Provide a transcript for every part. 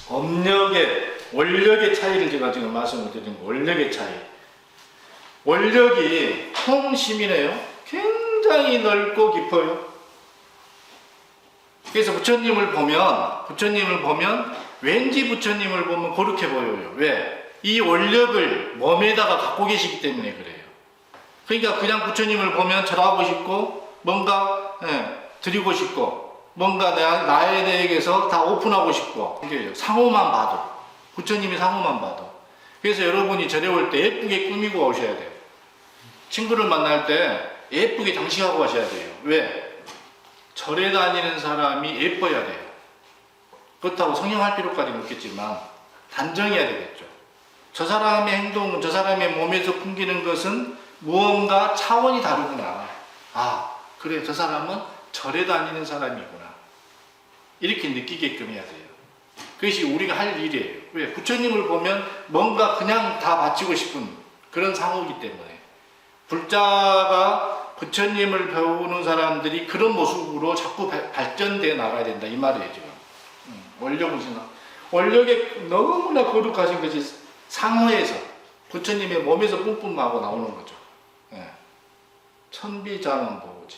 업력의 원력의 차이를 제가 지금 말씀을 드린 거, 원력의 차이. 원력이 홍심이네요. 굉장히 넓고 깊어요. 그래서 부처님을 보면 왠지 부처님을 보면 그렇게 보여요. 왜? 이 원력을 몸에다가 갖고 계시기 때문에 그래요. 그러니까 그냥 부처님을 보면 절하고 싶고 뭔가 드리고 싶고 뭔가 나에 대해서 다 오픈하고 싶고 상호만 봐도, 부처님이 상호만 봐도. 그래서 여러분이 절에 올 때 예쁘게 꾸미고 오셔야 돼요. 친구를 만날 때 예쁘게 장식하고 가셔야 돼요. 왜? 절에 다니는 사람이 예뻐야 돼요. 그렇다고 성형할 필요까지는 없겠지만 단정해야 되겠죠. 저 사람의 행동, 저 사람의 몸에서 풍기는 것은 무언가 차원이 다르구나. 아, 그래, 저 사람은 절에 다니는 사람이구나. 이렇게 느끼게끔 해야 돼요. 그것이 우리가 할 일이에요. 왜? 부처님을 보면 뭔가 그냥 다 바치고 싶은 그런 상호이기 때문에. 불자가 부처님을 배우는 사람들이 그런 모습으로 자꾸 발전되어 나가야 된다. 이 말이에요, 지금. 원력은 원력에 너무나 거룩하신 것이 상호에서, 부처님의 몸에서 뿜뿜하고 나오는 거죠. 예. 천비자는 보지.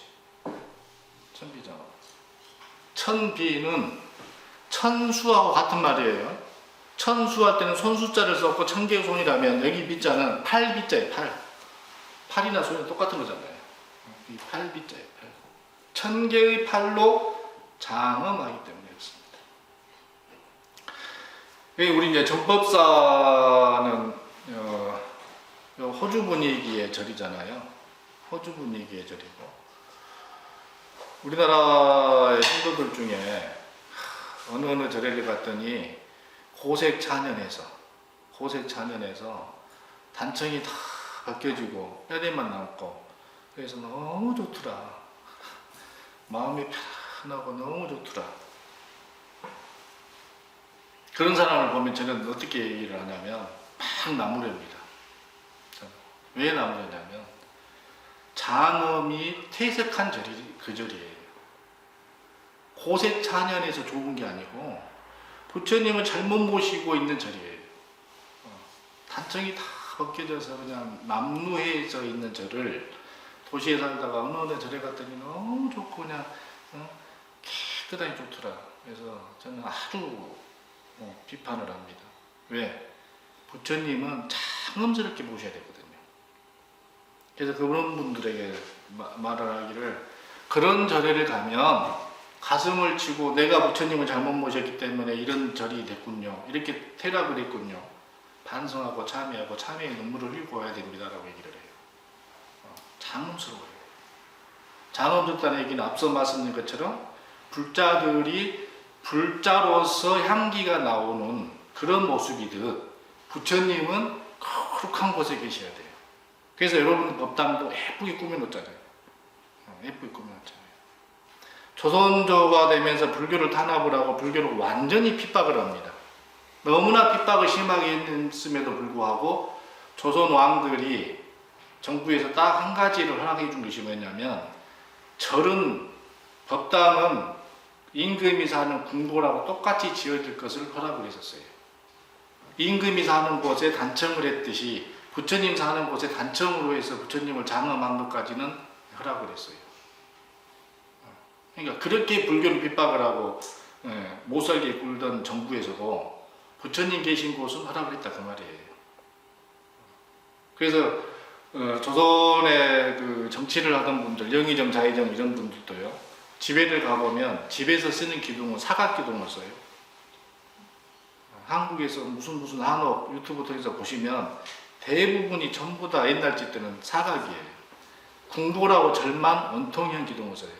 천비자는. 천비는 천수하고 같은 말이에요. 천수할 때는 손수자를 썼고 천개의 손이라면 여기 비자는 팔비자예요. 팔이나 손이 똑같은 거잖아요. 이 팔비자예요. 팔. 천개의 팔로 장엄하기 때문에 그렇습니다. 우리 이제 정법사는 호주 분위기의 절이잖아요. 호주 분위기의 절이고 우리나라의 신도들 중에 어느 절에를 갔더니 고색 찬연에서 단청이 다 벗겨지고 뼈대만 남고 그래서 너무 좋더라. 마음이 편하고 너무 좋더라. 그런 사람을 보면 저는 어떻게 얘기를 하냐면 막 나무랍니다. 왜 나무냐면 장엄이 퇴색한 그 절이에요. 고색 찬연에서 좋은 게 아니고 부처님을 잘못 모시고 있는 절이에요. 단청이 다 벗겨져서 그냥 남루해져 있는 절을 도시에 살다가 어느 절에 갔더니 너무 좋고 그냥 깨끗하게 좋더라. 그래서 저는 아주 비판을 합니다. 왜? 부처님은 장엄스럽게 모셔야 되거든요. 그래서 그런 분들에게 말을 하기를 그런 절에를 가면 가슴을 치고 내가 부처님을 잘못 모셨기 때문에 이런 절이 됐군요. 이렇게 퇴락을 했군요. 반성하고 참회하고 참회의 눈물을 흘리고 와야 됩니다라고 얘기를 해요. 장엄스러워요. 장엄스럽다는 얘기는 앞서 말씀드린 것처럼 불자들이 불자로서 향기가 나오는 그런 모습이듯 부처님은 거룩한 곳에 계셔야 돼요. 그래서 여러분 법당도 예쁘게 꾸며놓잖아요. 예쁘게 꾸며놓잖아요. 조선조가 되면서 불교를 탄압을 하고 불교를 완전히 핍박을 합니다. 너무나 핍박을 심하게 했음에도 불구하고 조선 왕들이 정부에서 딱 한 가지를 허락해 준 것이 뭐냐면 절은 법당은 임금이 사는 궁궐하고 똑같이 지어질 것을 허락을 했었어요. 임금이 사는 곳에 단청을 했듯이 부처님 사는 곳에 단청으로 해서 부처님을 장엄한 것까지는 허락을 했어요. 그러니까 그렇게 불교를 핍박을 하고 못 살게 굴던 정부에서도 부처님 계신 곳은 허락을 했다 그 말이에요. 그래서 조선의 그 정치를 하던 분들, 영의정, 자의정 이런 분들도요. 집에를 가보면 집에서 쓰는 기둥은 사각기둥을 써요. 한국에서 무슨 한옥 유튜브 통해서 보시면 대부분이 전부 다 옛날 집들은 사각이에요. 궁궐하고 절만 원통형 기둥을 써요.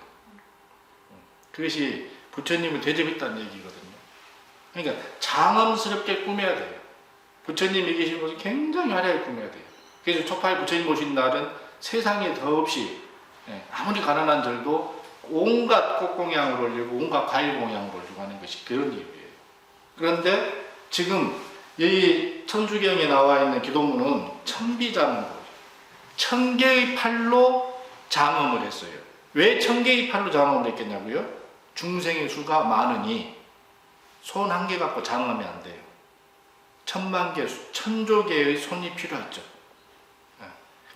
그것이 부처님을 대접했다는 얘기거든요. 그러니까 장엄스럽게 꾸며야 돼요. 부처님이 계신 곳을 굉장히 화려하게 꾸며야 돼요. 그래서 초파에 부처님 오신 날은 세상에 더없이 아무리 가난한 절도 온갖 꽃공양을 올리고 온갖 과일 공양을 올리고 하는 것이 그런 이유예요. 그런데 지금 이 천주경에 나와 있는 기도문은 천비장엄, 천개의 팔로 장엄을 했어요. 왜 천개의 팔로 장엄을 했겠냐고요? 중생의 수가 많으니 손 한 개 갖고 장엄하면 안 돼요. 10,000개, 1000조개의 손이 필요하죠.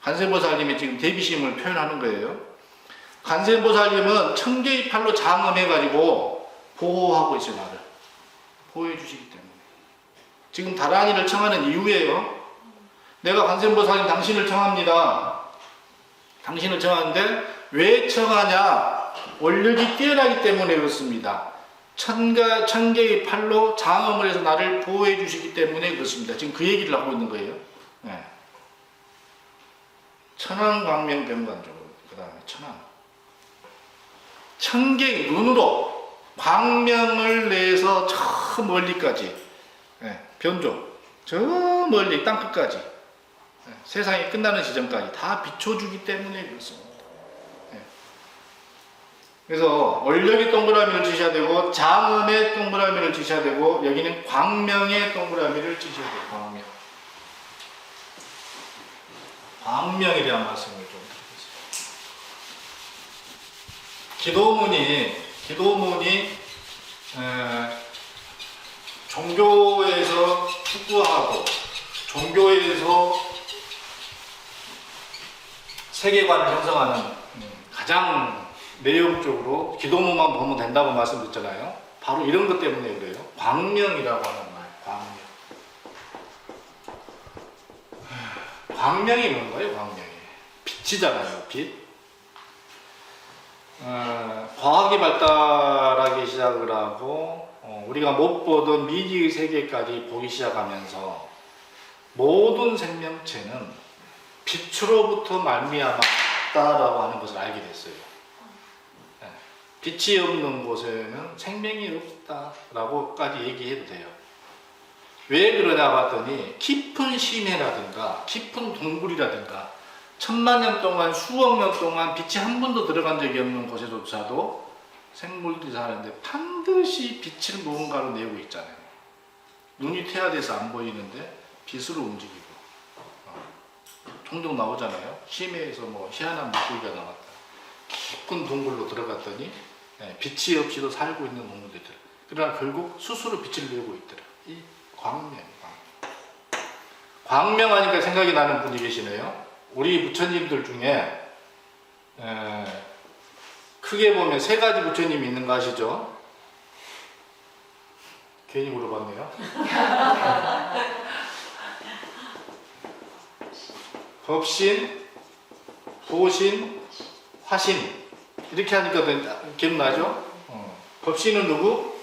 관세음보살님이 지금 대비심을 표현하는 거예요. 관세음보살님은 1000개의 팔로 장엄해가지고 보호하고 있어요. 나를 보호해 주시기 때문에. 지금 다란이를 청하는 이유예요. 내가 관세음보살님 당신을 청합니다. 당신을 청하는데 왜 청하냐? 원력이 뛰어나기 때문에 그렇습니다. 1000개의 팔로 장엄을 해서 나를 보호해 주시기 때문에 그렇습니다. 지금 그 얘기를 하고 있는 거예요. 네. 천왕광명변관적으로, 그 다음에 천왕. 1000개의 눈으로 광명을 내서 저 멀리까지, 변조, 저 멀리 땅끝까지, 세상이 끝나는 시점까지 다 비춰주기 때문에 그렇습니다. 그래서 원력의 동그라미를 치셔야 되고, 장엄의 동그라미를 치셔야 되고, 여기는 광명의 동그라미를 치셔야 돼요. 광명. 광명에 대한 말씀을 좀 드리겠습니다. 기도문이 종교에서 추구하고 종교에서 세계관을 형성하는 가장 내용적으로 기도문만 보면 된다고 말씀드렸잖아요. 바로 이런 것 때문에 그래요. 광명이라고 하는 말, 광명. 광명이 뭔가요? 광명이 빛이잖아요. 빛. 과학이 발달하기 시작을 하고 우리가 못 보던 미지의 세계까지 보기 시작하면서 모든 생명체는 빛으로부터 말미암았다라고 하는 것을 알게 됐어요. 빛이 없는 곳에는 생명이 없다라고까지 얘기해도 돼요. 왜 그러냐 봤더니 깊은 심해라든가 깊은 동굴이라든가 1000만 년 동안 수억 년 동안 빛이 한 번도 들어간 적이 없는 곳에조차도 생물들이 사는데 반드시 빛을 무언가로 내고 있잖아요. 눈이 퇴화돼서 안 보이는데 빛으로 움직이고 종종 나오잖아요. 심해에서 뭐 희한한 물고기가 나왔다. 깊은 동굴로 들어갔더니 빛이 없이도 살고 있는 동물들이 있더라. 그러나 결국 스스로 빛을 내고 있더라. 이 광명. 광명하니까 생각이 나는 분이 계시네요. 우리 부처님들 중에 크게 보면 3가지 부처님이 있는 거 아시죠? 괜히 물어봤네요. 법신, 보신, 화신 이렇게 하니까 기억나죠? 법신은 누구?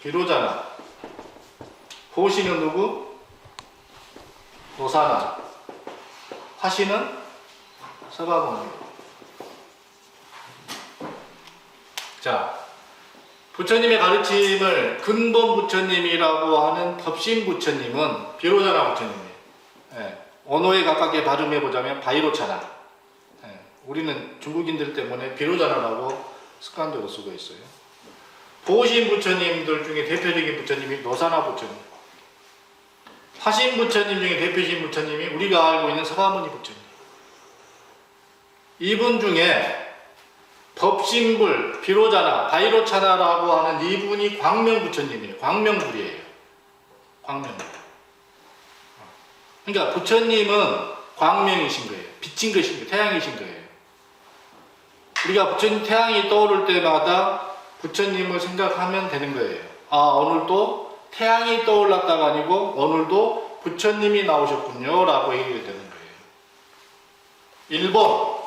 비로자나. 보신은 누구? 노사나. 화신은 서가모니. 자, 부처님의 가르침을 근본 부처님이라고 하는 법신 부처님은 비로자나 부처님이에요. 언어에 가깝게 발음해 보자면 바이로차나. 우리는 중국인들 때문에 비로자나라고 습관적으로 쓰고 있어요. 보신 부처님들 중에 대표적인 부처님이 노사나 부처님. 화신 부처님 중에 대표적인 부처님이 우리가 알고 있는 서가모니 부처님. 이분 중에 법신불, 비로자나, 바이로차나라고 하는 이분이 광명 부처님이에요. 광명불이에요. 광명불. 그러니까 부처님은 광명이신 거예요. 빛인 것인 거예요. 태양이신 거예요. 우리가 부처님 태양이 떠오를 때마다 부처님을 생각하면 되는 거예요. 아, 오늘도 태양이 떠올랐다가 아니고 오늘도 부처님이 나오셨군요 라고 얘기가 되는 거예요. 일본,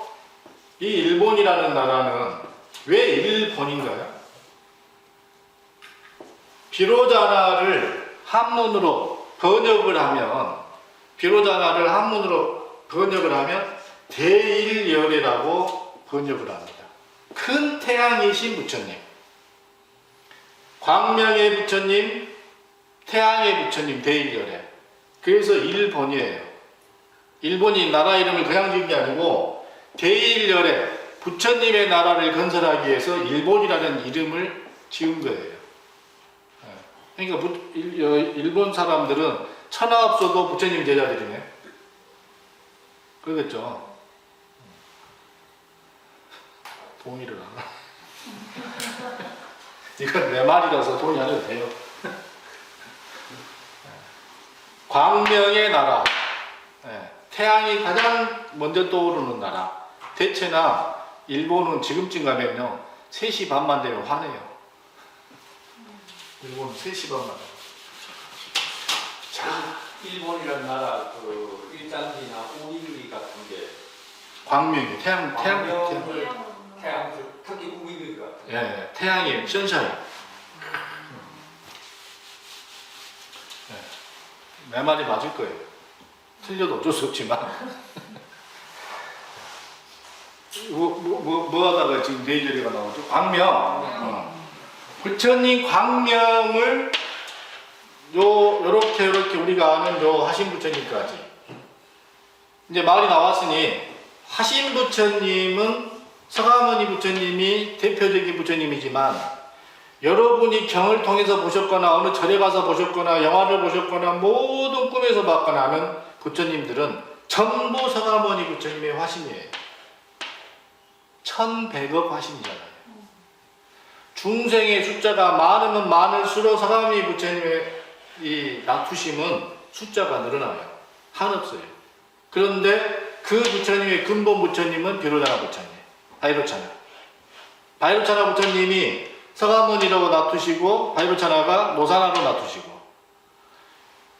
이 일본이라는 나라는 왜 일본인가요? 비로자나를 한문으로 번역을 하면 대일열애라고 번역을 합니다. 큰 태양이신 부처님, 광명의 부처님, 태양의 부처님, 대일열애. 그래서 일본이에요. 일본이 나라 이름을 그냥 지은 게 아니고 대일열애, 부처님의 나라를 건설하기 위해서 일본이라는 이름을 지은 거예요. 그러니까 일본 사람들은 천하 없어도 부처님 제자들이네. 그러겠죠. 동의를 안 이건 내 말이라서 동의 안 해도 돼요. 광명의 나라. 예, 태양이 가장 먼저 떠오르는 나라. 대체나 일본은 지금쯤 가면요 3시 반만 되면 화내요. 일본은 3시 반만 돼요. 자, 일본이라는 나라 그 일장기나 우리리 같은 게 광명이 태양 특히 우리리 같은 게. 예, 태양이 선샤인. 예, 내 말이 맞을 거예요. 틀려도 어쩔 수 없지만. 뭐 하다가 지금 내일리가 나오죠? 광명. 부처님 광명을 요렇게 우리가 아는 요 화신 부처님까지 이제 말이 나왔으니, 화신 부처님은 서가모니 부처님이 대표적인 부처님이지만 여러분이 경을 통해서 보셨거나 어느 절에 가서 보셨거나 영화를 보셨거나 모든 꿈에서 봤거나 하는 부처님들은 전부 서가모니 부처님의 화신이에요. 1100억 화신이잖아요. 중생의 숫자가 많으면 많을수록 서가모니 부처님의 이 낙투심은 숫자가 늘어나요. 한없어요. 그런데 그 부처님의 근본 부처님은 비로자나 부처님, 바이로차나 부처님이 서가모니라고 놔두시고 바이로차나가 노사나로 놔두시고,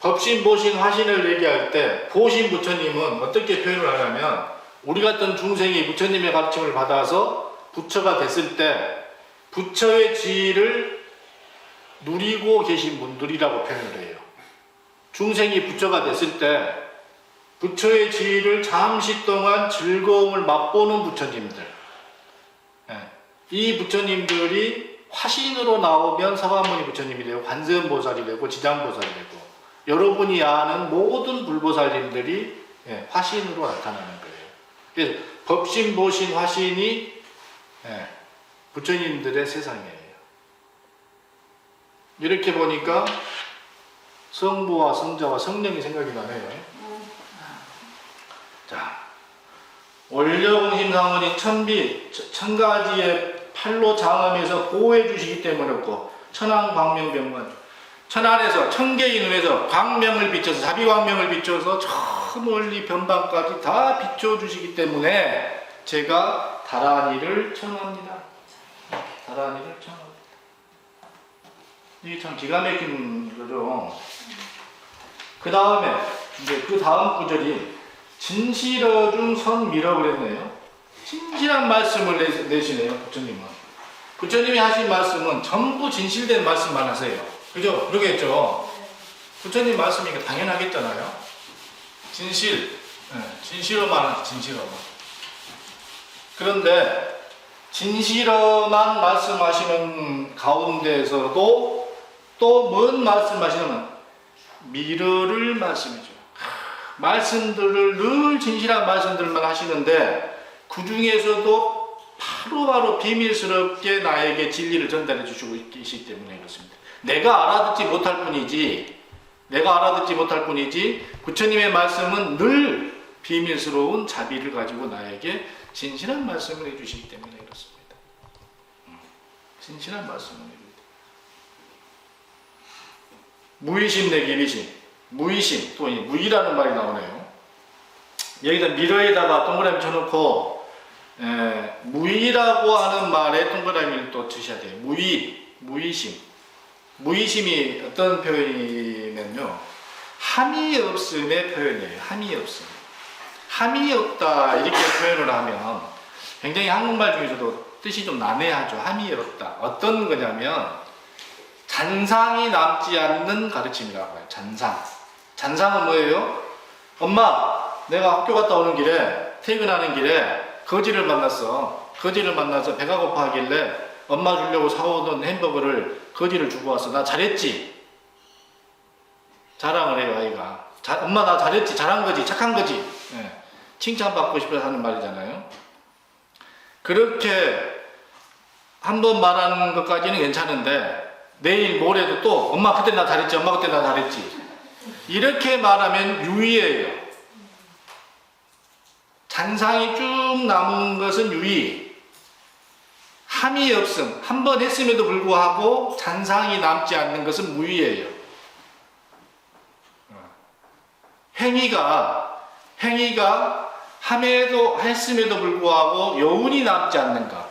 법신, 보신, 화신을 얘기할 때 보신 부처님은 어떻게 표현을 하냐면, 우리 같은 중생이 부처님의 가르침을 받아서 부처가 됐을 때 부처의 지위를 누리고 계신 분들이라고 표현을 해요. 중생이 부처가 됐을 때 부처의 지위를 잠시 동안 즐거움을 맛보는 부처님들, 이 부처님들이 화신으로 나오면 서가모니 부처님이 되고 관세음보살이 되고 지장보살이 되고, 여러분이 아는 모든 불보살님들이 화신으로 나타나는 거예요. 그래서 법신, 보신, 화신이 부처님들의 세상이에요. 이렇게 보니까 성부와 성자와 성령이 생각이 나네요. 자, 원려공심상원이 천비, 천가지의 팔로 장엄해서 보호해 주시기 때문에 없고, 천왕광명병만, 천안에서 천개의 눈에서 광명을 비춰서, 자비광명을 비춰서 저 멀리 변방까지 다 비춰주시기 때문에 제가 다란이를 청합니다. 다란이를 청합니다. 이게 참 기가 막힌 거죠. 그 다음에 이제 그 다음 구절이 진실어중 선미러 그랬네요. 진실한 말씀을 내시네요. 부처님이 하신 말씀은 전부 진실된 말씀만 하세요. 그죠? 그러겠죠. 부처님 말씀이니까 당연하겠잖아요. 진실어만 하지, 진실어만. 그런데 진실어만 말씀하시는 가운데에서도 또 뭔 말씀하시냐면 미러를 말씀해줘요. 말씀들을 늘 진실한 말씀들만 하시는데, 그 중에서도 바로바로 비밀스럽게 나에게 진리를 전달해 주시고 계시기 때문에 그렇습니다. 내가 알아듣지 못할 뿐이지 부처님의 말씀은 늘 비밀스러운 자비를 가지고 나에게 진실한 말씀을 해주시기 때문에 그렇습니다. 진실한 말씀을 해줍니다. 무의심 내기 비심, 무의심, 또 무의라는 말이 나오네요. 여기다 미러에다가 동그라미 쳐놓고 무의라고 하는 말에 동그라미를 또 치셔야 돼요. 무의심. 무의심이 어떤 표현이면요, 함이 없음의 표현이에요. 함이 없음. 함이 없다 이렇게 표현을 하면 굉장히 한국말 중에서도 뜻이 좀 난해하죠. 함이 없다. 어떤 거냐면 잔상이 남지 않는 가르침이라고 해요. 잔상은 뭐예요? 엄마, 내가 학교 갔다 오는 길에, 퇴근하는 길에 거지를 만났어. 거지를 만나서 배가 고파 하길래 엄마 주려고 사오던 햄버거를 거지를 주고 왔어. 나 잘했지? 자랑을 해요, 아이가. 엄마 나 잘했지? 잘한 거지? 착한 거지? 칭찬받고 싶어서 하는 말이잖아요. 그렇게 한 번 말하는 것까지는 괜찮은데, 내일 모레도 또 엄마 그때 나 잘했지? 엄마 그때 나 잘했지? 이렇게 말하면 유의예요. 잔상이 쭉 남은 것은 유의. 함이 없음, 한 번 했음에도 불구하고 잔상이 남지 않는 것은 무의예요. 행위가 했음에도 불구하고 여운이 남지 않는가.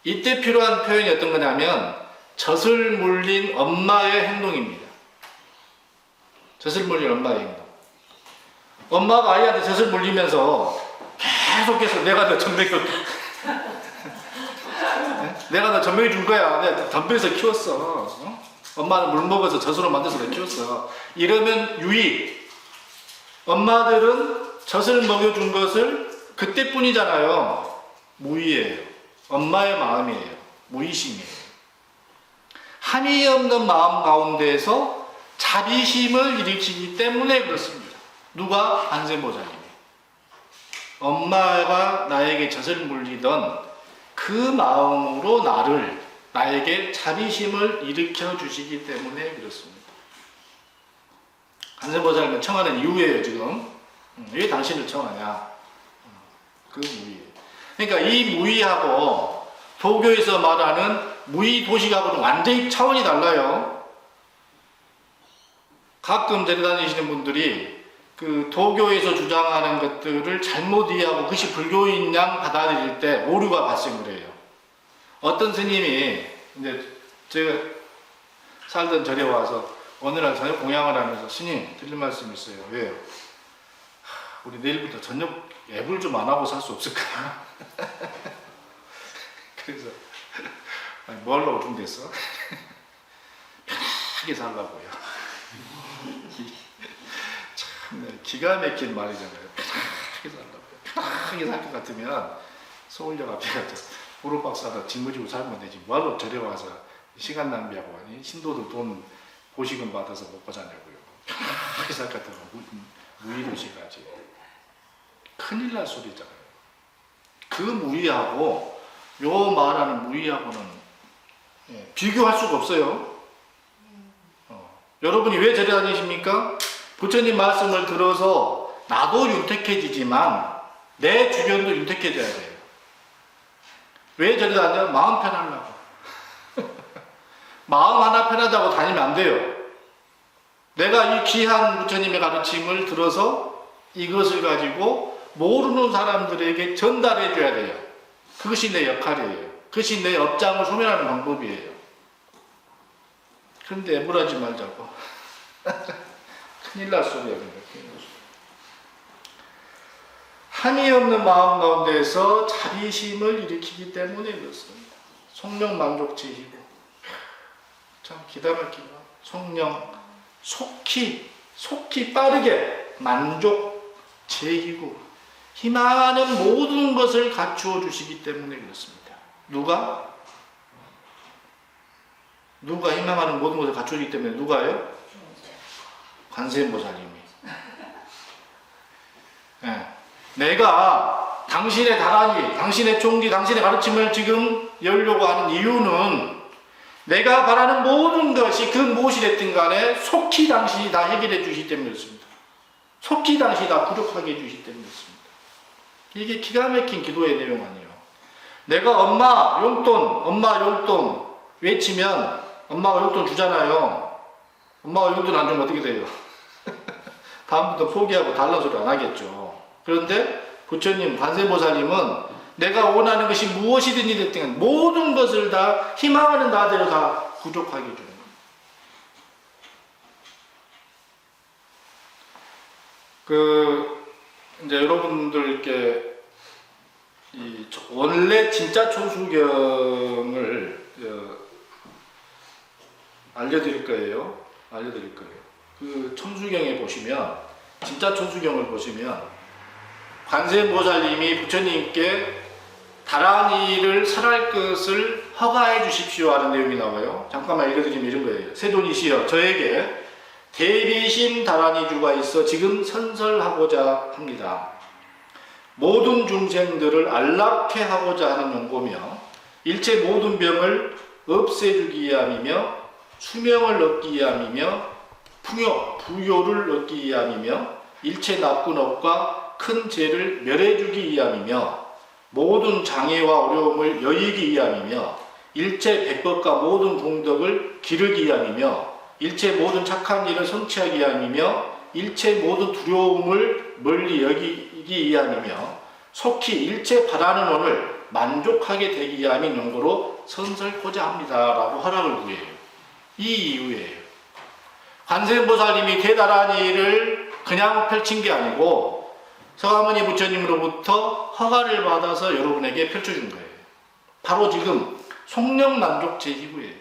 이때 필요한 표현이 어떤 거냐면 젖을 물린 엄마의 행동입니다. 젖을 물린 엄마의 행동. 엄마가 아이한테 젖을 물리면서 계속해서 내가 너 전먹여 준 거야. 내가 덤벼서 키웠어. 어? 엄마는 물 먹어서 젖으로 만들어서 내가 키웠어. 이러면 유의. 엄마들은 젖을 먹여준 것을 그때뿐이잖아요. 무의예요. 엄마의 마음이에요. 무의심이에요. 함이 없는 마음 가운데에서 자비심을 일으키기 때문에 그렇습니다. 누가? 관세음보살님이. 엄마가 나에게 젖을 물리던 그 마음으로 나에게 자비심을 일으켜 주시기 때문에 그렇습니다. 관세음보살님을 청하는 이유예요, 지금. 왜 당신을 청하냐? 그 무의. 그러니까 이 무의하고 도교에서 말하는 무의 도식하고는 완전히 차원이 달라요. 가끔 데려다니시는 분들이 그 도교에서 주장하는 것들을 잘못 이해하고 그것이 불교인 양 받아들일 때 오류가 발생을 해요. 어떤 스님이 이제 제가 살던 절에 와서 어느 날 저녁 공양을 하면서 스님 드릴 말씀 있어요. 왜요? 우리 내일부터 저녁 앱을 좀 안 하고 살 수 없을까? 그래서 아니, 뭐 하려고 준비했어? 편하게 살라고요. 참 기가 막힌 말이잖아요. 편하게 살라고요. 편하게 살 것 같으면 서울역 앞에 가서 보로박사다 짊어지고 살면 되지. 뭐하러 절에 와서 시간 낭비하고 아니 신도들 돈 보시금 받아서 먹고 자냐고요. 편하게 살 것 같으면 무의도시가지. 큰일 날 소리잖아요. 그 무의하고 요 말하는 무의하고는 비교할 수가 없어요. 여러분이 왜 절에 다니십니까? 부처님 말씀을 들어서 나도 윤택해지지만 내 주변도 윤택해져야 돼요. 왜 절에 다녀요? 마음 편하려고. 마음 하나 편하다고 다니면 안 돼요. 내가 이 귀한 부처님의 가르침을 들어서 이것을 가지고 모르는 사람들에게 전달해 줘야 돼요. 그것이 내 역할이에요. 그것이 내 업장을 소멸하는 방법이에요. 그런데 애물하지 말자고. 큰일 날 소리야. 함이 없는 마음 가운데에서 자비심을 일으키기 때문에 그렇습니다. 성령 만족제이고 참 기가 막히다. 성령 속히 빠르게 만족 제이고 희망하는 모든 것을 갖추어 주시기 때문에 그렇습니다. 누가 희망하는 모든 것을 갖추어 주기 때문에 누가요? 관세음보살님이. 네. 내가 당신의 다라니, 당신의 총기, 당신의 가르침을 지금 열려고 하는 이유는 내가 바라는 모든 것이 그 무엇이 됐든 간에 속히 당신이 다 해결해 주시기 때문에 그렇습니다. 속히 당신이 다 부족하게 해주시기 때문에 그렇습니다. 이게 기가 막힌 기도의 내용 아니에요. 내가 엄마 용돈 외치면 엄마가 용돈 주잖아요. 엄마가 용돈 안 주면 어떻게 돼요? 다음부터 포기하고 달라는 소리 안 하겠죠. 그런데 부처님, 관세음보살님은 내가 원하는 것이 무엇이든지 됐든 모든 것을 다 희망하는 나대로 다 부족하게 해주는 거예요. 이제 여러분들께 이 원래 진짜 초수경을 알려드릴 거예요. 그 천수경에 보시면, 진짜 천수경을 보시면 관세음보살님이 부처님께 다란이를 설할 것을 허가해 주십시오 하는 내용이 나와요. 잠깐만 읽어드리면 이런 거예요. 세존이시여, 저에게 대비심 다란이주가 있어 지금 선설하고자 합니다. 모든 중생들을 안락해 하고자 하는 용고며 일체 모든 병을 없애주기 위함이며 수명을 얻기 위함이며 부요를 얻기 위함이며 일체 나쁜 업과 큰 죄를 멸해주기 위함이며 모든 장애와 어려움을 여의기 위함이며 일체 백법과 모든 공덕을 기르기 위함이며 일체 모든 착한 일을 성취하기 위함이며 일체 모든 두려움을 멀리 여기기 위함이며 속히 일체 바라는 원을 만족하게 되기 위함인 용도로 선설코자 합니다 라고 허락을 구해요. 이 이유예요. 관세음보살님이 대단한 일을 그냥 펼친 게 아니고 서가모니 부처님으로부터 허가를 받아서 여러분에게 펼쳐준 거예요. 바로 지금 속력만족 제기구예요.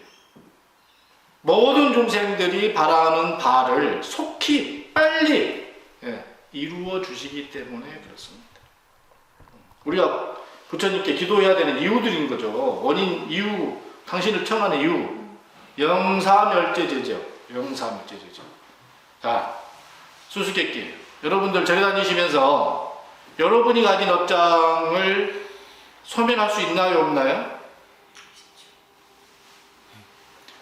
모든 중생들이 바라는 바를 속히 빨리 이루어 주시기 때문에 그렇습니다. 우리가 부처님께 기도해야 되는 이유들인 거죠. 원인, 이유, 당신을 청하는 이유. 영사멸제제죠. 영사멸제제죠. 자, 수수께끼. 여러분들 절에 다니시면서 여러분이 가진 업장을 소멸할 수 있나요, 없나요?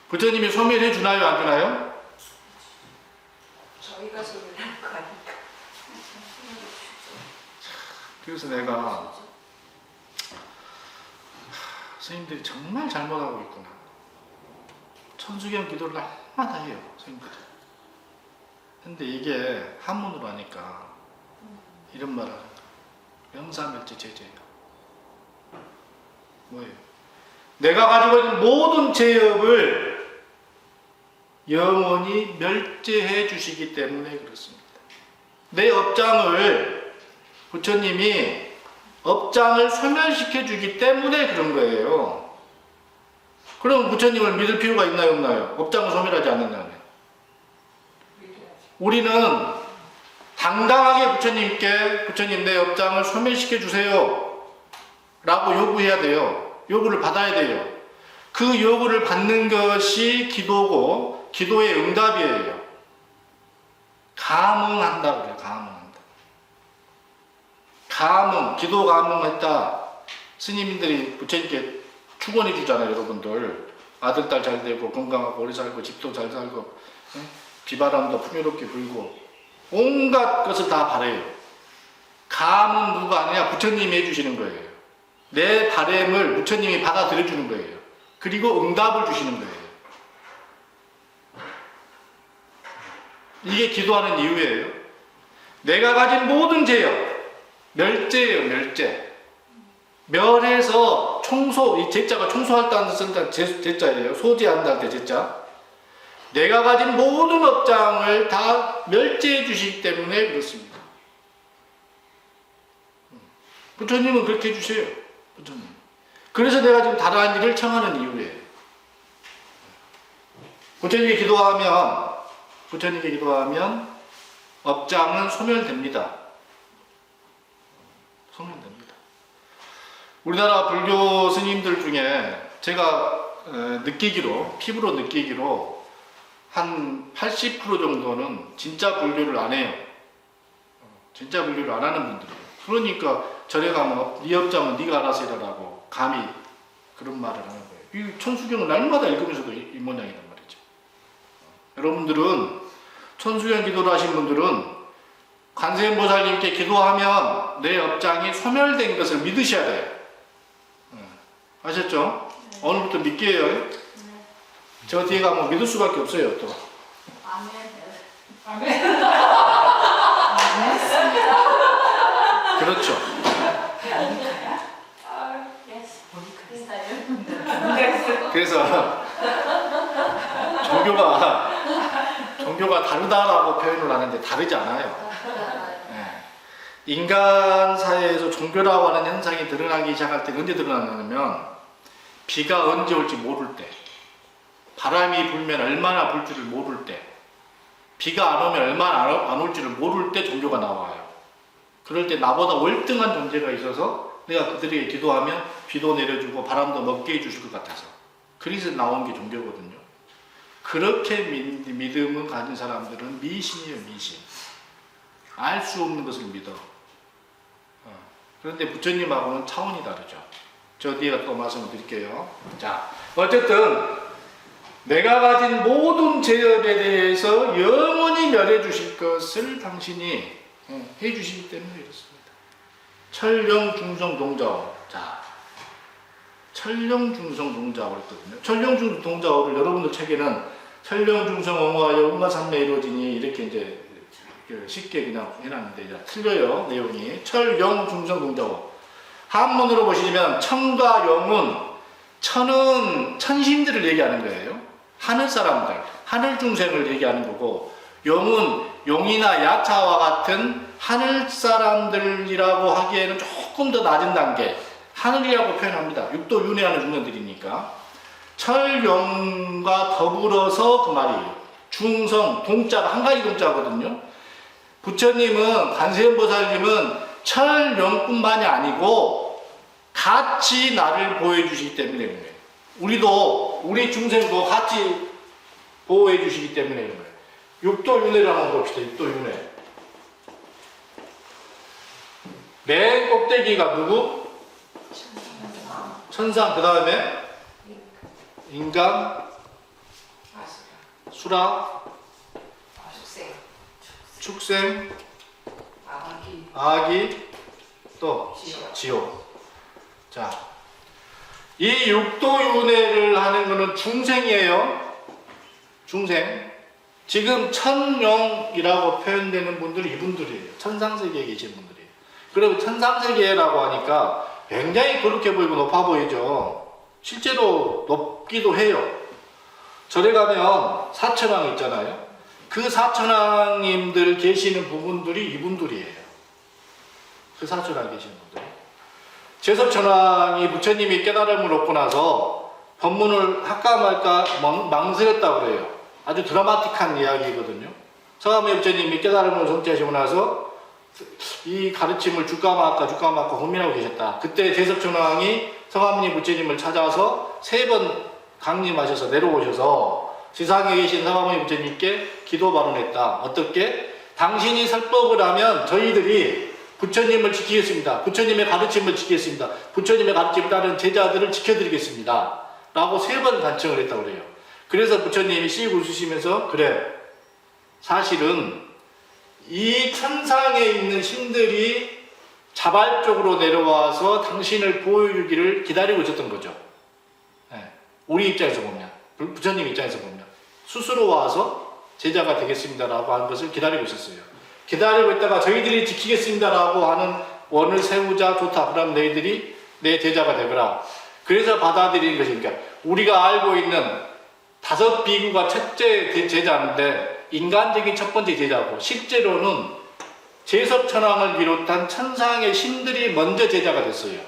부처님이 소멸해 주나요, 안 주나요? 저희가 소멸할 거 아니까. 그래서 내가 스님들이 정말 잘못하고 있구나. 천수경 기도를 날마다 해요, 스님들이. 근데 이게 한문으로 하니까 이런 말을 하는 거예요. 명사멸제 제재예요. 뭐예요? 내가 가지고 있는 모든 제업을 영원히 멸제해 주시기 때문에 그렇습니다. 내 업장을 부처님이 업장을 소멸시켜 주기 때문에 그런 거예요. 그럼 부처님을 믿을 필요가 있나요, 없나요? 업장을 소멸하지 않는다면. 우리는 당당하게 부처님께 부처님 내 업장을 소멸시켜 주세요 라고 요구해야 돼요. 요구를 받아야 돼요. 그 요구를 받는 것이 기도고 기도의 응답이에요. 감응한다 그래요. 감응한다. 감응, 기도 감응했다. 스님들이 부처님께 축원해 주잖아요. 여러분들 아들 딸 잘 되고 건강하고 오래 살고 집도 잘 살고 비바람도 풍요롭게 불고 온갖 것을 다 바래요. 감은 누가 아니냐? 부처님이 해주시는 거예요. 내 바램을 부처님이 받아들여 주는 거예요. 그리고 응답을 주시는 거예요. 이게 기도하는 이유예요. 내가 가진 모든 죄요. 멸죄예요, 멸죄. 멸해서 청소, 이 제자가 청소할다는 뜻은 제자예요. 소지한다 할 때 제자. 내가 가진 모든 업장을 다 멸제해 주시기 때문에 그렇습니다. 부처님은 그렇게 해주세요. 부처님. 그래서 내가 지금 다른 일을 청하는 이유예요. 부처님께 기도하면 업장은 소멸됩니다. 소멸됩니다. 우리나라 불교 스님들 중에 제가 느끼기로, 피부로 느끼기로 한 80% 정도는 진짜 불교를 안 해요. 진짜 불교를 안 하는 분들이에요. 그러니까 절에 가면 네 업장은 네가 알아서 해라라고 감히 그런 말을 하는 거예요. 이 천수경을 날마다 읽으면서도 이 모양이란 말이죠. 여러분들은 천수경 기도를 하신 분들은 관세음보살님께 기도하면 내 업장이 소멸된 것을 믿으셔야 돼요. 아셨죠? 네. 오늘부터 믿게요. 네. 저 뒤에 가면 믿을 수밖에 없어요. 또. 아멘. 아멘. 그렇죠. 그래서 종교가 다르다라고 표현을 하는데 다르지 않아요. 네. 인간 사회에서 종교라고 하는 현상이 드러나기 시작할 때 언제 드러나냐면 비가 언제 올지 모를 때, 바람이 불면 얼마나 불 줄을 모를 때, 비가 안 오면 얼마나 안 올 줄을 모를 때 종교가 나와요. 그럴 때 나보다 월등한 존재가 있어서 내가 그들에게 기도하면 비도 내려주고 바람도 먹게 해주실 것 같아서 그래서 나온 게 종교거든요. 그렇게 믿음을 가진 사람들은 미신이에요. 미신. 알 수 없는 것을 믿어. 그런데 부처님하고는 차원이 다르죠. 저 뒤에 또 말씀을 드릴게요. 자, 어쨌든 내가 가진 모든 죄업에 대해서 영원히 멸해 주실 것을 당신이 해 주시기 때문에 이렇습니다. 철령 중성 동정. 자, 천령중성 동자어를 했거든요. 천령중성 동자어를 여러분들 책에는 천령중성 어머하여 온갖 삼매 이루어지니 이렇게 이제 쉽게 그냥 해놨는데 이제 틀려요 내용이. 천령중성 동자어. 한문으로 보시면 천과 영은 천은 천신들을 얘기하는 거예요. 하늘 사람들, 하늘 중생을 얘기하는 거고, 영은 용이나 야차와 같은 하늘 사람들이라고 하기에는 조금 더 낮은 단계, 하늘이라고 표현합니다. 육도 윤회하는 중생들이니까. 철영과 더불어서 그 말이에요. 중성, 동자가 한 가지 동자거든요. 부처님은, 관세음보살님은 철영뿐만이 아니고 같이 나를 보호해 주시기 때문에 그런 거예요. 우리 중생도 같이 보호해 주시기 때문에 그런 거예요. 육도 윤회를 한번 봅시다. 육도 윤회. 맨 꼭대기가 누구? 천상. 그 다음에 인간, 수라, 축생, 아기, 또 지옥. 자, 이 육도윤회를 하는 것은 중생이에요. 중생. 지금 천령이라고 표현되는 분들이 이분들이에요. 천상세계에 계신 분들이에요. 그리고 천상세계라고 하니까 굉장히 그렇게 보이고 높아 보이죠. 실제로 높기도 해요. 절에 가면 사천왕 있잖아요. 그 사천왕님들 계시는 부분들이 이분들이에요. 그 사천왕 계시는 분들. 제섭천왕이 부처님이 깨달음을 얻고 나서 법문을 할까 말까 망설였다고 그래요. 아주 드라마틱한 이야기거든요. 서가모니 부처님이 깨달음을 성취하시고 나서 이 가르침을 줄까 말까 고민하고 계셨다. 그때 제섭천왕이 서가모니 부처님을 찾아서 3번 강림하셔서 내려오셔서 지상에 계신 서가모니 부처님께 기도 발언했다. 어떻게? 당신이 설법을 하면 저희들이 부처님을 지키겠습니다. 부처님의 가르침을 지키겠습니다. 부처님의 가르침을 따르는 제자들을 지켜드리겠습니다. 라고 3번 단청을 했다고 그래요. 그래서 부처님이 씩 웃으시면서 그래, 사실은 이 천상에 있는 신들이 자발적으로 내려와서 당신을 보여주기를 기다리고 있었던 거죠. 네. 우리 입장에서 보면, 부처님 입장에서 보면 스스로 와서 제자가 되겠습니다라고 하는 것을 기다리고 있었어요. 기다리고 있다가 저희들이 지키겠습니다라고 하는 원을 세우자. 좋다. 그럼 너희들이 내 제자가 되거라. 그래서 받아들이는 것이니까 우리가 알고 있는 5 비구가 첫째 제자인데 인간적인 첫 번째 제자고, 실제로는 제섭천왕을 비롯한 천상의 신들이 먼저 제자가 됐어요.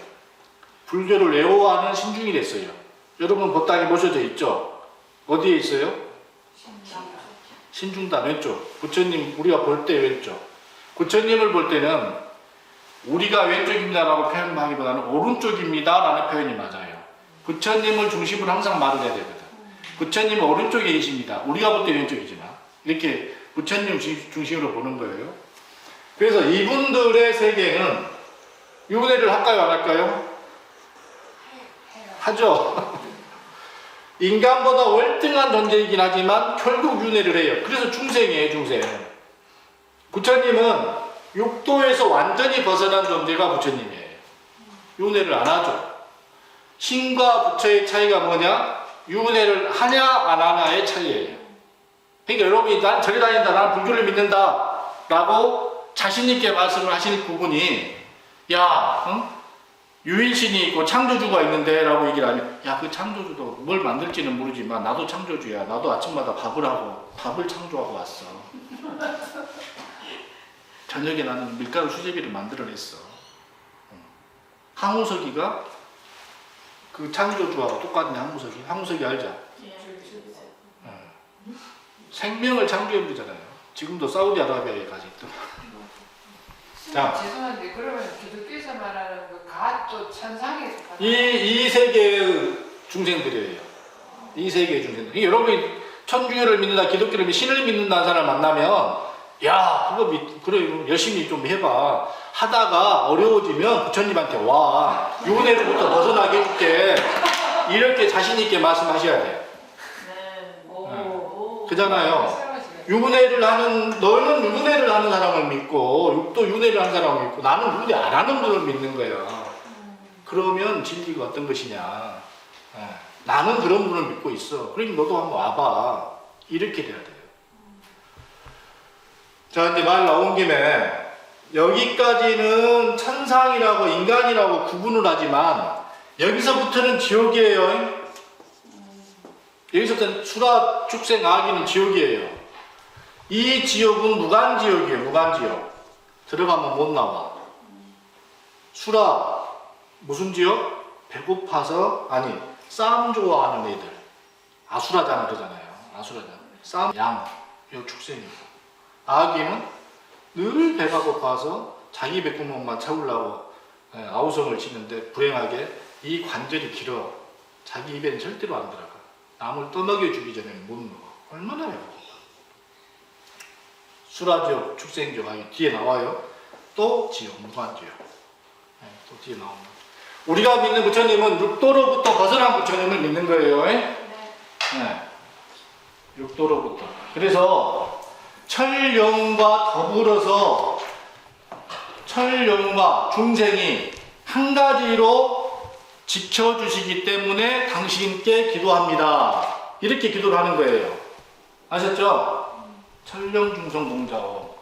불교를 애호하는 신중이 됐어요. 여러분 법당에 모셔져 있죠? 어디에 있어요? 신중단 왼쪽. 부처님 우리가 볼 때 왼쪽. 부처님을 볼 때는 우리가 왼쪽입니다라고 표현하기보다는 오른쪽입니다라는 표현이 맞아요. 부처님을 중심으로 항상 말을 해야 되거든. 부처님은 오른쪽에 계십니다. 우리가 볼 때 왼쪽이지만 이렇게 부처님 중심으로 보는 거예요. 그래서 이분들의 세계는 윤회를 할까요, 안 할까요? 하죠. 인간보다 월등한 존재이긴 하지만 결국 윤회를 해요. 그래서 중생이에요, 중생. 부처님은 육도에서 완전히 벗어난 존재가 부처님이에요. 윤회를 안 하죠. 신과 부처의 차이가 뭐냐? 윤회를 하냐 안 하냐의 차이예요. 그러니까 여러분이 난 절에 다닌다, 난 불교를 믿는다 라고 자신있게 말씀을 하시는 부분이, 야, 응? 유일신이 있고 창조주가 있는데 라고 얘기를 하면, 야, 그 창조주도 뭘 만들지는 모르지만 나도 창조주야. 나도 아침마다 밥을 창조하고 왔어. 저녁에 나는 밀가루 수제비를 만들어냈어. 항우석이가 그 창조주하고 똑같네. 항우석이 알죠? 생명을 창조해보잖아요. 지금도 사우디아라비아에 가서 있더라. 자, 죄송한데 그러면 기독교에서 말하는 그 갓도 천상에서 이 세계의 중생들이에요. 이 세계의 중생들. 여러분이 천주교를 믿는다, 기독교를 믿는다, 신을 믿는다는 사람을 만나면, 야, 그래, 열심히 좀 해봐. 하다가 어려워지면 부처님한테 와. 윤회로부터 벗어나게 해줄게. 이렇게 자신있게 말씀하셔야 돼요. 그잖아요. 너는 윤회를 하는 사람을 믿고, 육도 윤회를 하는 사람을 믿고, 나는 윤회 안 하는 분을 믿는 거야. 그러면 진리가 어떤 것이냐. 예. 나는 그런 분을 믿고 있어. 그러니 너도 한번 와봐. 이렇게 돼야 돼요. 자, 이제 말 나온 김에 여기까지는 천상이라고 인간이라고 구분을 하지만 여기서부터는 지옥이에요. 여기서부터는 수라, 축생, 아기는 지옥이에요. 이 지옥은 무간지옥이에요. 무간지옥. 들어가면 못 나와. 수라 무슨 지옥? 배고파서 아니 쌈 좋아하는 애들 아수라장 그러잖아요. 아수라장 쌈, 양, 요 축생이고 아기는 늘 배가 고파서 자기 배꼽만 채우려고 아우성을 치는데 불행하게 이 관절이 길어 자기 입에는 절대로 안 들어가. 남을 떠먹여 주기 전에는 못 먹어. 얼마나 배고파. 수라지옥, 축생지옥 하기 뒤에 나와요. 또 지옥, 무간지옥. 또 뒤에 나옵니다. 우리가 믿는 부처님은 육도로부터 벗어난 부처님을 믿는 거예요. 네. 육도로부터. 그래서 철령과 더불어서 철령과 중생이 한 가지로 지켜주시기 때문에 당신께 기도합니다. 이렇게 기도를 하는 거예요. 아셨죠? 철령중성봉자오.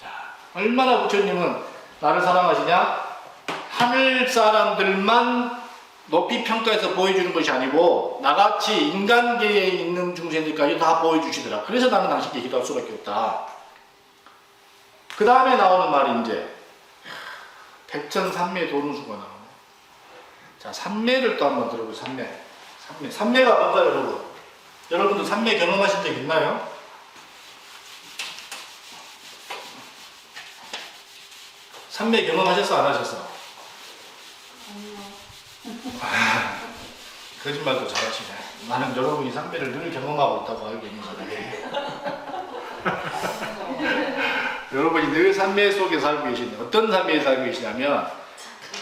자, 얼마나 부처님은 나를 사랑하시냐? 하늘 사람들만 높이 평가해서 보여주는 것이 아니고 나같이 인간계에 있는 중생들까지 다 보여주시더라. 그래서 나는 당신께 기도할 수밖에 없다. 그 다음에 나오는 말이 이제 백천삼매 도는 수가 나오네. 자, 삼매를 또 한번 들어보세요. 삼매. 삼매가 뭔가요, 여러분? 여러분도 삼매 경험하신 적 있나요? 삼매 경험하셨어, 안 하셨어? 거짓말도 잘하시네. 나는 여러분이 삼매를 늘 경험하고 있다고 알고 있는 거네. 여러분이 늘 삼매 속에 살고 계시네. 어떤 삼매에 살고 계시냐면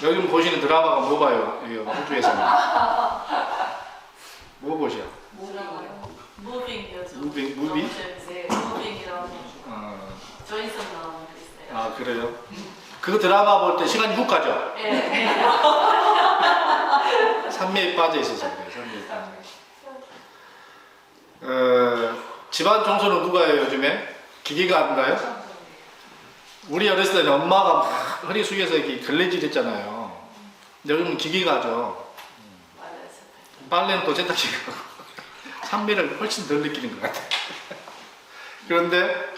요즘 보시는 드라마가 뭐 봐요? 호주에서는 뭐 보셔? 무빙 요즘 무빙? 너무 재밌어요. 무빙이라고 조인성 나오는 거 있어요. 아, 그래요? 그 드라마 볼 때 시간이 훅 가죠? 네. 삼매에 빠져 있어서 그래요. 삼매에 빠져. 집안 청소는 누가 해요, 요즘에? 기계가 한가요? 우리 어렸을 때는 엄마가 막 허리 숙여서 이렇게 걸레질 했잖아요. 근데 요즘은 기계가 하죠. 빨래는 또 세탁기가 하고. 삼매를 훨씬 덜 느끼는 것 같아요. 그런데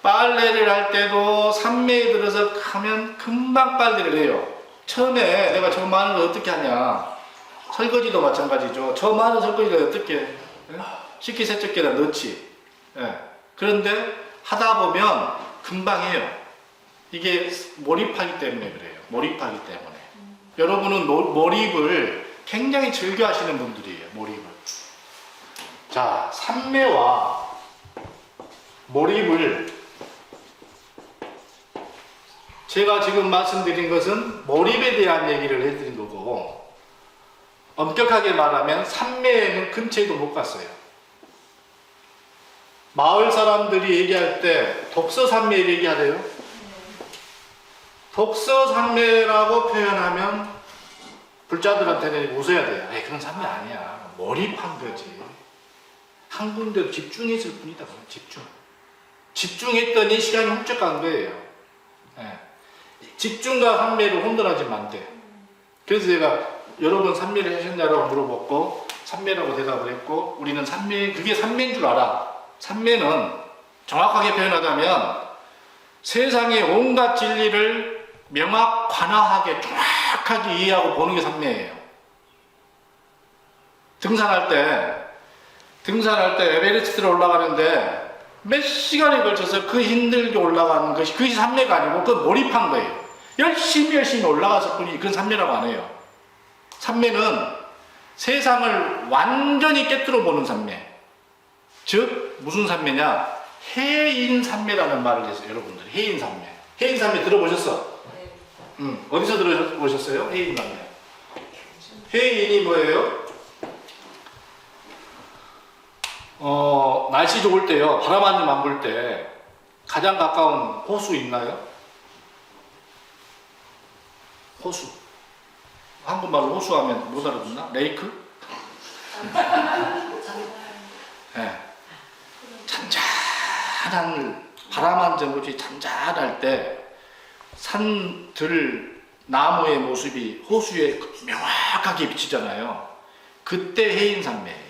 빨래를 할 때도 삼매에 들어서 하면 금방 빨래를 해요. 처음에 내가 처음 하는 걸 어떻게 하냐. 설거지도 마찬가지죠. 처음 하는 설거지를 어떻게 식기세척기에다 넣지. 그런데 하다 보면 금방 해요. 이게 몰입하기 때문에 그래요. 몰입하기 때문에. 여러분은 몰입을 굉장히 즐겨 하시는 분들이에요. 몰입을. 자, 삼매와 몰입을 제가 지금 말씀드린 것은 몰입에 대한 얘기를 해드린 거고 엄격하게 말하면 삼매에는 근처에도 못 갔어요. 마을 사람들이 얘기할 때 독서삼매를 얘기하래요. 독서삼매라고 표현하면 불자들한테는 웃어야 돼요. 에이, 그런 삼매 아니야. 몰입한 거지. 한 군데로 집중했을 뿐이다. 집중. 집중했더니 시간이 훌쩍 간 거예요. 집중과 삼매를 혼돈하지면 안 돼. 그래서 제가 여러분 삼매를 하셨냐고 물어봤고 삼매라고 대답을 했고 우리는 삼매, 그게 삼매인 줄 알아. 삼매는 정확하게 표현하자면 세상의 온갖 진리를 명확관화하게 정확하게 이해하고 보는 게 삼매예요. 등산할 때 에베레스트를 올라가는데 몇 시간에 걸쳐서 그 힘들게 올라가는 것이 그것이 삼매가 아니고 그건 몰입한 거예요. 열심히 올라갔을 뿐이지 그건 삼매라고 안 해요. 삼매는 세상을 완전히 깨뜨려 보는 삼매. 즉 무슨 삼매냐? 해인 삼매라는 말을 했어요. 여러분들 해인 삼매. 해인 삼매 들어보셨어? 어디서 들어보셨어요? 해인 삼매. 해인이 뭐예요? 날씨 좋을 때요. 바람 한 점 안 불 때 가장 가까운 호수 있나요? 호수. 한국말로 호수하면 못 알아듣나? 레이크? 네. 잔잔한 바람 한 점 없이 잔잔할 때 산들 나무의 모습이 호수에 명확하게 비치잖아요. 그때 해인산매예요.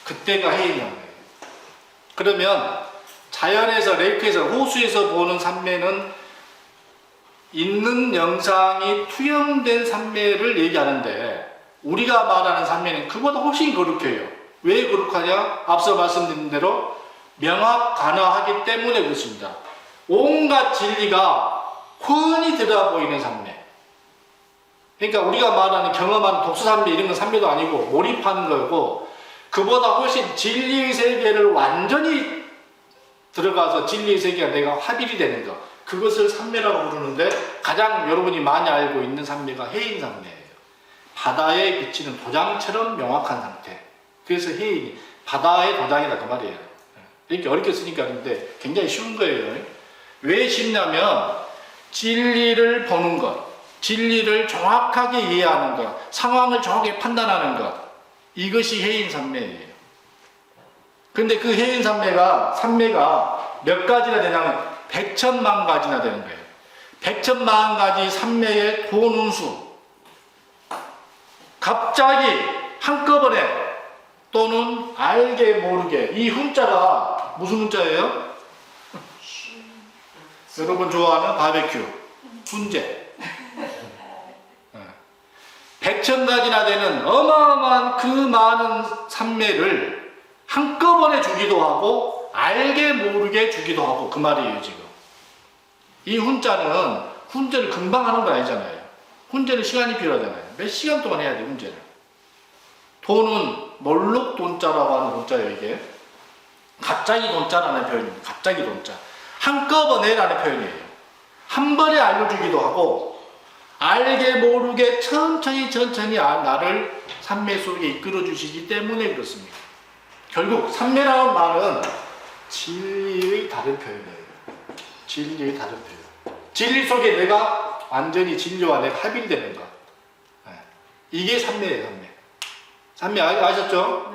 그때가 해인산매예요. 그러면 자연에서 레이크에서 호수에서 보는 산매는 있는 영상이 투영된 산매를 얘기하는데 우리가 말하는 산매는 그보다 훨씬 거룩해요. 왜 거룩하냐? 앞서 말씀드린 대로 명확간화하기 때문에 그렇습니다. 온갖 진리가 훤히 들어 보이는 산매. 그러니까 우리가 말하는 경험하는 독서산매 이런 건 산매도 아니고 몰입하는 거고 그보다 훨씬 진리의 세계를 완전히 들어가서 진리의 세계가 내가 합일이 되는 것. 그것을 산매라고 부르는데 가장 여러분이 많이 알고 있는 산매가 해인산매예요. 바다에 비치는 도장처럼 명확한 상태. 그래서 해인이 바다의 도장이다 그 말이에요. 이렇게 어렵게 쓰니까 하는데 굉장히 쉬운 거예요. 왜 쉽냐면 진리를 보는 것, 진리를 정확하게 이해하는 것, 상황을 정확하게 판단하는 것, 이것이 해인산매예요. 근데 그 해인산매가 몇 가지나 되냐면 100천만 가지나 되는 거예요. 100천만 가지 산매의 도운수. 갑자기 한꺼번에 또는 알게 모르게 이 훈자가 무슨 훈자예요? 여러분 좋아하는 바베큐 훈제. 100천가지나 되는 어마어마한 그 많은 산매를 한꺼번에 주기도 하고 알게 모르게 주기도 하고 그 말이에요 지금. 이 훈자는 훈제를 금방 하는 거 아니잖아요. 훈제는 시간이 필요하잖아요. 몇 시간 동안 해야 돼 훈제를. 돈은 몰록돈자라고 하는 돈자예요 이게. 갑자기 돈자라는 표현입니다. 갑자기 돈자. 한꺼번에라는 표현이에요. 한 번에 알려주기도 하고 알게 모르게 천천히 나를 산매 속에 이끌어 주시기 때문에 그렇습니다. 결국 산매라는 말은 진리의 다른 표현이에요. 진리의 다른 표현. 진리 속에 내가 완전히 진리와 내가 합일되는 것. 이게 산매예요. 산매. 산매 아셨죠?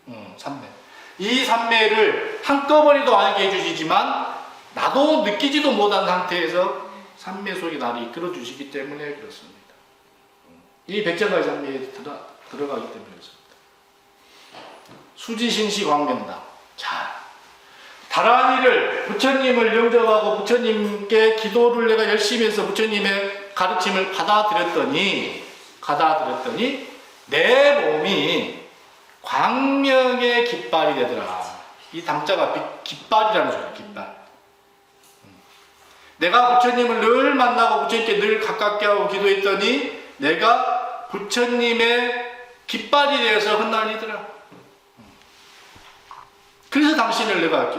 네. 산매. 이 산매를 한꺼번에도 알게 해주시지만 나도 느끼지도 못한 상태에서 산매 속에 나를 이끌어 주시기 때문에 그렇습니다. 이 백전가의 산매에 들어가기 때문에 그렇습니다. 수지신시 광명당. 자, 다란이를 부처님을 영접하고 부처님께 기도를 내가 열심히 해서 부처님의 가르침을 받아들였더니 내 몸이 광명의 깃발이 되더라. 이 당자가 깃발이라는 소리야. 깃발. 내가 부처님을 늘 만나고 부처님께 늘 가깝게 하고 기도했더니 내가 부처님의 깃발이 되어서 흩날리더라. 그래서 당신을 내가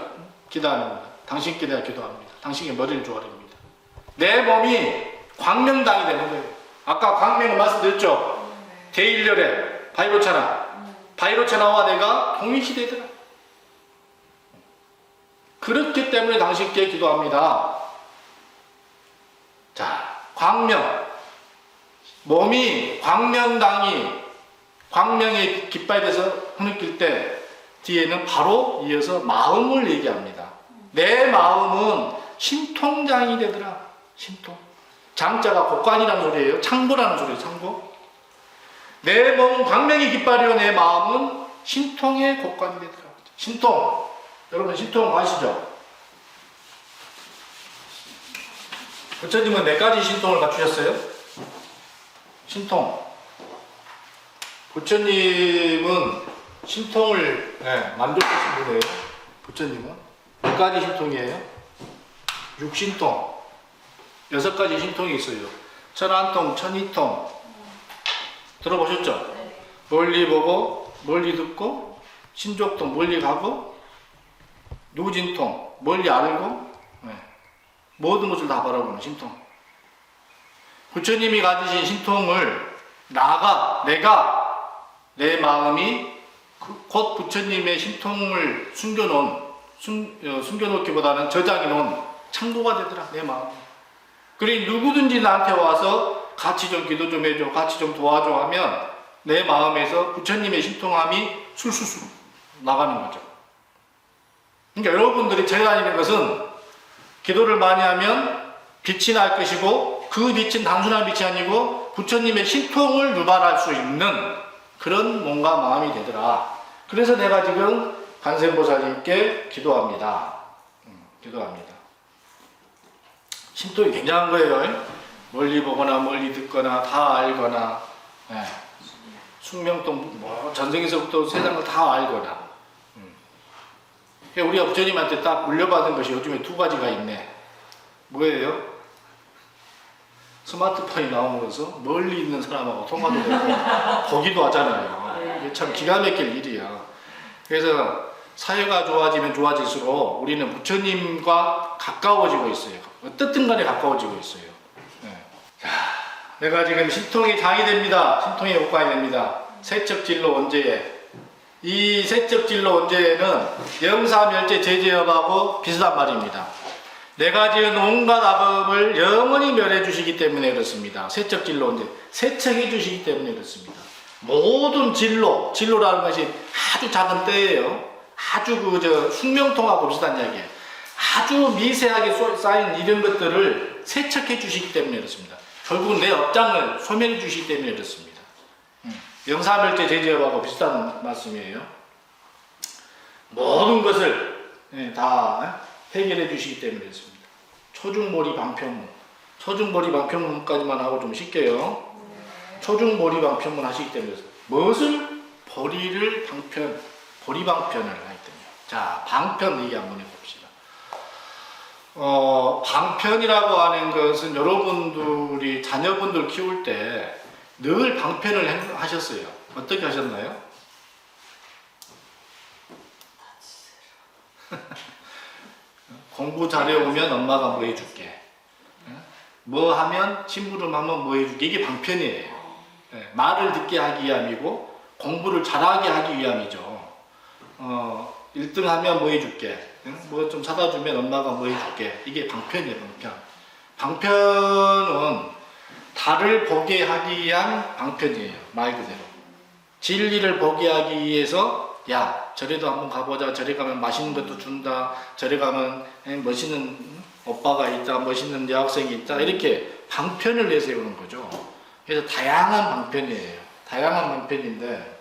기도하는 겁니다. 당신께 내가 기도합니다. 당신의 머리를 조아립니다. 내 몸이 광명당이 되는 거예요. 아까 광명은 말씀드렸죠? 대일렬에 바이로차나와 내가 동일시 되더라. 그렇기 때문에 당신께 기도합니다. 자, 광명. 몸이 광명의 깃발이 돼서 흐느낄 때 뒤에는 바로 이어서 마음을 얘기합니다. 내 마음은 신통장이 되더라. 신통. 장자가 곡관이라는 소리예요. 창고라는 소리예요. 창고. 내 몸은 광명의 깃발이요. 내 마음은 신통의 곡관이 되더라. 신통. 여러분 신통 아시죠? 부처님은 몇 가지 신통을 갖추셨어요? 신통. 부처님은 신통을 만들어주신 분이에요. 부처님은 몇 가지 신통이에요? 6신통. 6가지 신통이 있어요. 천안통, 천이통. 들어보셨죠? 네. 멀리 보고, 멀리 듣고, 신족통, 멀리 가고, 누진통, 멀리 알고, 모든 것을 다 바라보는 신통. 부처님이 가지신 신통을 내 마음이 곧 부처님의 신통을 숨겨놓기보다는 저장해놓은 창고가 되더라. 내 마음. 그러니 누구든지 나한테 와서 같이 좀 기도 좀 해줘, 같이 좀 도와줘 하면 내 마음에서 부처님의 신통함이 술술술 나가는 거죠. 그러니까 여러분들이 제가 다니는 것은 기도를 많이 하면 빛이 날 것이고 그 빛은 단순한 빛이 아니고 부처님의 신통을 유발할 수 있는 그런 몸과 마음이 되더라. 그래서 내가 지금 관세음보살님께 기도합니다. 기도합니다. 신통이 굉장한 거예요. 멀리 보거나 멀리 듣거나 다 알거나, 예. 숙명동 뭐 전생에서부터 세상을 다 알거나. 우리가 부처님한테 딱 물려받은 것이 요즘에 두 가지가 있네. 뭐예요? 스마트폰이 나오면서 멀리 있는 사람하고 통화도 되고 보기도 하잖아요. 이게 참 기가 막힐 일이야. 그래서 사회가 좋아지면 좋아질수록 우리는 부처님과 가까워지고 있어요. 어떻든 간에 가까워지고 있어요. 네. 자, 내가 지금 신통이 장이 됩니다. 신통이 효과가 됩니다. 세척진로 원죄에. 이 세척진로 원죄에는 영사멸제 제재업하고 비슷한 말입니다. 내가 지은 온갖 악업을 영원히 멸해 주시기 때문에 그렇습니다. 세척진로 원죄. 세척해 주시기 때문에 그렇습니다. 모든 진로라는 것이 아주 작은 때예요. 아주 숙명통하고 비슷한 이야기예요. 아주 미세하게 쌓인 이런 것들을 세척해 주시기 때문에 그렇습니다. 결국은 내 업장을 소멸해 주시기 때문에 그렇습니다. 영사멸제 제재업하고 비슷한 말씀이에요. 모든 것을 다 해결해 주시기 때문에 그렇습니다. 초중보리 방편문. 초중보리 방편문까지만 하고 좀 쉴게요. 초중보리 방편문 하시기 때문에 무엇을? 보리를 보리 방편을 하기 때문에. 자, 방편 얘기 한번 해봅시다. 방편이라고 하는 것은 여러분들이 자녀분들 키울 때 늘 방편을 하셨어요. 어떻게 하셨나요? 공부 잘해오면 엄마가 뭐 해줄게. 뭐 하면 심부름하면 뭐 해줄게. 이게 방편이에요. 말을 듣게 하기 위함이고 공부를 잘하게 하기 위함이죠. 1등 하면 뭐 해줄게. 뭐 좀 사다 주면 엄마가 뭐 해줄게. 이게 방편이에요. 방편은 달을 보게 하기 위한 방편이에요. 말 그대로. 진리를 보게 하기 위해서 야 저래도 한번 가보자. 저래 가면 맛있는 것도 준다. 저래 가면 멋있는 오빠가 있다. 멋있는 여학생이 있다. 이렇게 방편을 내세우는 거죠. 그래서 다양한 방편이에요. 다양한 방편인데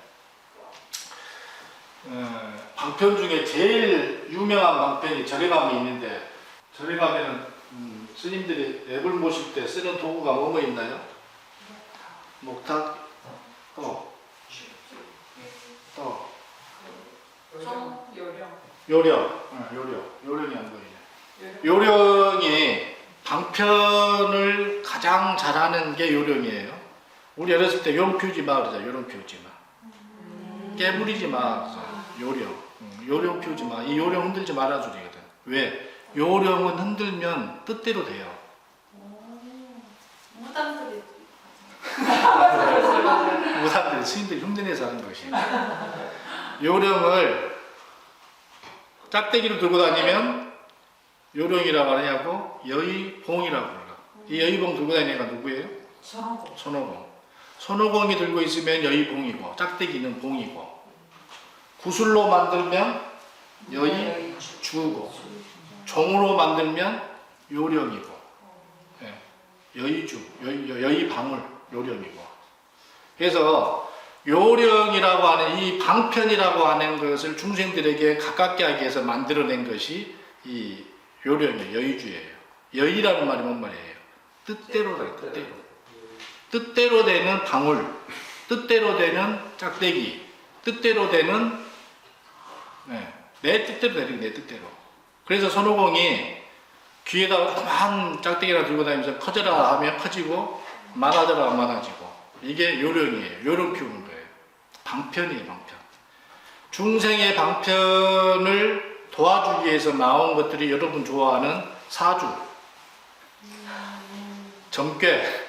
방편 중에 제일 유명한 방편이 절에 가면 있는데 절에 가면은 스님들이 앱을 모실 때 쓰는 도구가 뭐뭐 있나요? 목탁, 또 요령이 안 보이네. 요령이 방편을 가장 잘하는 게 요령이에요. 우리 어렸을 때 요령 피우지 마 그러자. 요령 피우지 마. 깨부리지 마. 요령 피우지 마. 이 요령 흔들지 말라는 소리거든. 왜? 요령은 흔들면 뜻대로 돼요. 무당들이 무당들, 스님들이 흉내내서 하는 것이. 요령을 짝대기로 들고 다니면 요령이라고 하냐고 여의봉이라고 불러. 이 여의봉 들고 다니는 애가 누구예요? 손오공. 손오공이 들고 있으면 여의봉이고 짝대기는 봉이고 구슬로 만들면 여의주고 종으로 만들면 요령이고 여의주, 여의방울 요령이고. 그래서 요령이라고 하는 이 방편이라고 하는 것을 중생들에게 가깝게 하기 위해서 만들어낸 것이 이 요령이에요. 여의주예요. 여의라는 말이 뭔 말이에요? 뜻대로다. 뜻대로 되는 방울, 뜻대로 되는 짝대기, 뜻대로 되는 내 뜻대로 되는 내 뜻대로. 그래서 손오공이 귀에다가 조그만 짝대기나 들고 다니면서 커져라 하면 커지고 많아져라 많아지고. 이게 요령이에요. 요령 피우는 거예요. 방편이에요. 방편. 중생의 방편을 도와주기 위해서 나온 것들이 여러분 좋아하는 사주, 점괘,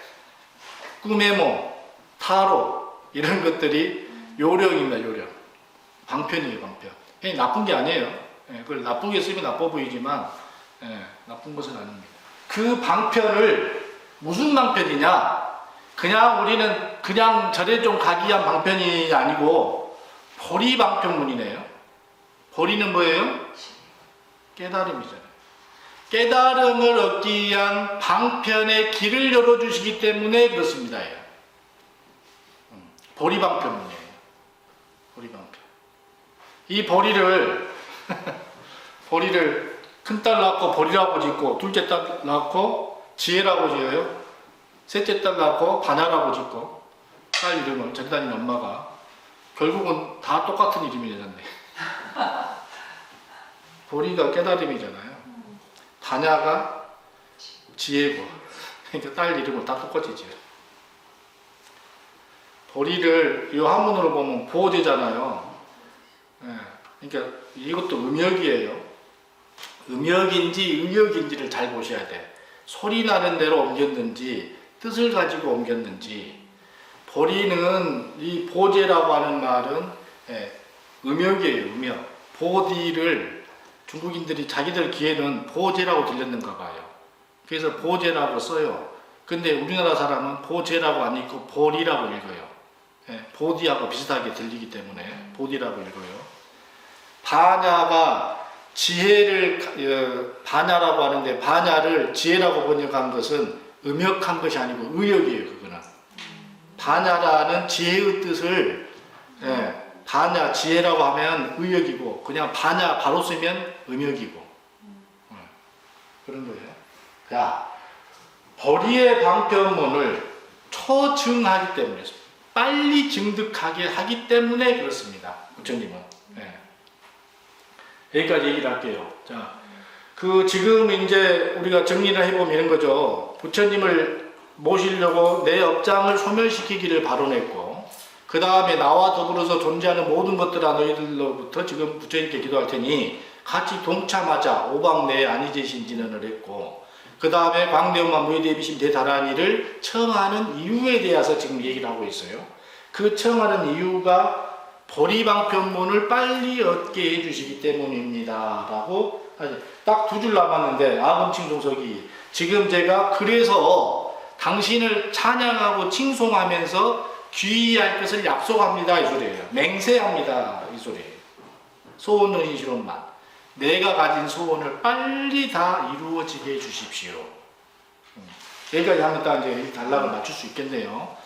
꿈의 몸, 타로 이런 것들이 요령입니다. 요령. 방편이에요. 방편. 그냥 나쁜 게 아니에요. 그걸 나쁘게 쓰면 나빠 보이지만 나쁜 것은 아닙니다. 그 방편을 무슨 방편이냐? 그냥 우리는 그냥 절에 좀 가기 위한 방편이 아니고 보리 방편문이네요. 보리는 뭐예요? 깨달음이잖아요. 깨달음을 얻기 위한 방편의 길을 열어주시기 때문에 그렇습니다. 보리 방편문이에요. 보리 방편. 이 보리를 큰딸 낳고 보리라고 짓고, 둘째 딸 낳고 지혜라고 지어요. 셋째 딸 낳고 반야라고 짓고, 딸 이름을 절에 다니는 엄마가 결국은 다 똑같은 이름이 되는데 보리가 깨달음이잖아요. 반야가 지혜고, 그러니까 딸 이름을 다 똑같이 지어요. 보리를 이 한문으로 보면 보제잖아요. 그러니까 이것도 음역이에요. 음역인지 의역인지를 잘 보셔야 돼. 소리 나는 대로 옮겼는지 뜻을 가지고 옮겼는지. 보리는 이 보제라고 하는 말은 음역이에요. 음역. 보디를 중국인들이 자기들 귀에는 보제라고 들렸는가 봐요. 그래서 보제라고 써요. 근데 우리나라 사람은 보제라고 안 읽고 보리라고 읽어요. 보디하고 비슷하게 들리기 때문에 보디라고 읽어요. 반야가 지혜를 반야라고 하는데, 반야를 지혜라고 번역한 것은 음역한 것이 아니고 의역이에요. 그거는 반야라는 지혜의 뜻을 반야 지혜라고 하면 의역이고, 그냥 반야 바로 쓰면 음역이고, 그런 거예요. 자, 보리의 방편문을 초증하기 때문에, 빨리 증득하게 하기 때문에 그렇습니다. 부처님은. 여기까지 얘기를 할게요. 자, 지금 이제 우리가 정리를 해보면 이런 거죠. 부처님을 모시려고 내 업장을 소멸시키기를 바로냈고, 그 다음에 나와 더불어서 존재하는 모든 것들아 너희들로부터 지금 부처님께 기도할 테니 같이 동참하자. 오방내에 아니제신진언을 했고, 그 다음에 광대엄마 무의대비심 대다라니를 청하는 이유에 대해서 지금 얘기를 하고 있어요. 그 청하는 이유가 보리방편문을 빨리 얻게 해주시기 때문입니다. 라고 딱 2줄 남았는데, 아금칭송석이 지금 제가 그래서 당신을 찬양하고 칭송하면서 귀의할 것을 약속합니다. 이 소리예요. 맹세합니다. 이 소리예요. 소원은 인시론만. 내가 가진 소원을 빨리 다 이루어지게 해주십시오. 여기까지 하면 딱 이제 단락을 맞출 수 있겠네요.